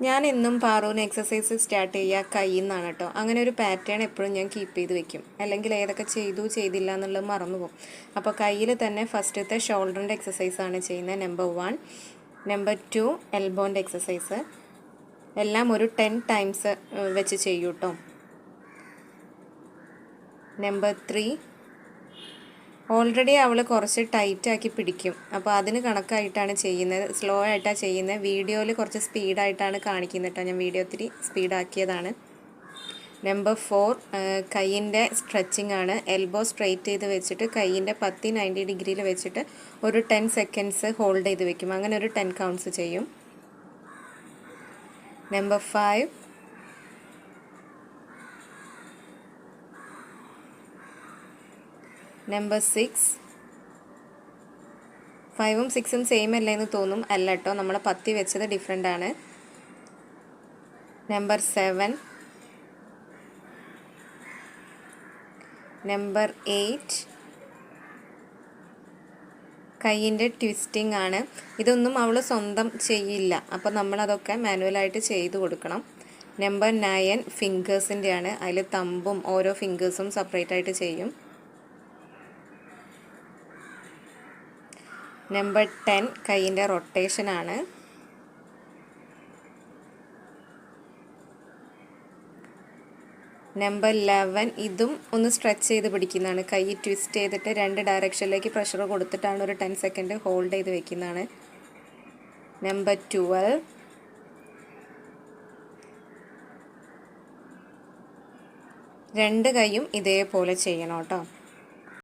ഞാൻ എന്നും പാറുവിന് exercise start ചെയ്യുക കയ്യിൽ നിന്നാണ് കേട്ടോ. അങ്ങനെ ഒരു പാറ്റേൺ എപ്പോഴും ഞാൻ കീപ്പ് ചെയ്ത് വെക്കും, അല്ലെങ്കിൽ ഏതൊക്കെ ചെയ്തു ചെയ്തില്ല എന്നുള്ളത് മറന്നു പോകും. അപ്പോൾ കയ്യിൽ തന്നെ ഫസ്റ്റത്തെ ഷോൾഡറിൻ്റെ എക്സസൈസാണ് ചെയ്യുന്നത്, നമ്പർ 1. Number 2 എൽബോൻ്റെ exercise. എല്ലാം ഒരു 10 ടൈംസ് വെച്ച് ചെയ്യൂ കേട്ടോ. നമ്പർ 3 ഓൾറെഡി അവൾ കുറച്ച് ടൈറ്റാക്കി പിടിക്കും, അപ്പോൾ അതിന് കണക്കായിട്ടാണ് ചെയ്യുന്നത്, സ്ലോ ആയിട്ടാണ് ചെയ്യുന്നത്. വീഡിയോയിൽ കുറച്ച് സ്പീഡായിട്ടാണ് കാണിക്കുന്നത് കേട്ടോ, ഞാൻ വീഡിയോ ഒത്തിരി സ്പീഡാക്കിയതാണ്. നമ്പർ 4 കൈയിൻ്റെ സ്ട്രെച്ചിങ് ആണ്. എൽബോ സ്ട്രെയിറ്റ് ചെയ്ത് വെച്ചിട്ട് കൈയിൻ്റെ 90 ഡിഗ്രിയിൽ വെച്ചിട്ട് ഒരു 10 സെക്കൻഡ്സ് ഹോൾഡ് ചെയ്ത് വെക്കും, അങ്ങനെ ഒരു 10 കൗണ്ട്സ് ചെയ്യും. നമ്പർ 5 നമ്പർ 6 5ഉം 6ഉം സെയിം അല്ലേന്ന് തോന്നും, അല്ല കേട്ടോ, നമ്മൾ പത്തി വെച്ചത് ഡിഫറെൻ്റ് ആണ്. നമ്പർ 7 നമ്പർ 8 കൈയിൻ്റെ ട്വിസ്റ്റിംഗ് ആണ്. ഇതൊന്നും അവൾ സ്വന്തം ചെയ്യില്ല, അപ്പോൾ നമ്മളതൊക്കെ മാനുവലായിട്ട് ചെയ്ത് കൊടുക്കണം. നമ്പർ 9 ഫിംഗേഴ്സിൻ്റെ ആണ്, അതിൽ തമ്പും ഓരോ ഫിംഗേഴ്സും സെപ്പറേറ്റ് ആയിട്ട് ചെയ്യും. നമ്പർ 10 കൈയിൻ്റെ റൊട്ടേഷനാണ്. നമ്പർ 11 ഇതും ഒന്ന് സ്ട്രെച്ച് ചെയ്ത് പിടിക്കുന്നതാണ്, കൈ ട്വിസ്റ്റ് ചെയ്തിട്ട് 2 ഡയറക്ഷനിലേക്ക് പ്രഷർ കൊടുത്തിട്ടാണ് ഒരു 10 സെക്കൻഡ് ഹോൾഡ് ചെയ്ത് വെക്കുന്നതാണ്. നമ്പർ 12 2 കൈയും ഇതേപോലെ ചെയ്യണം കേട്ടോ.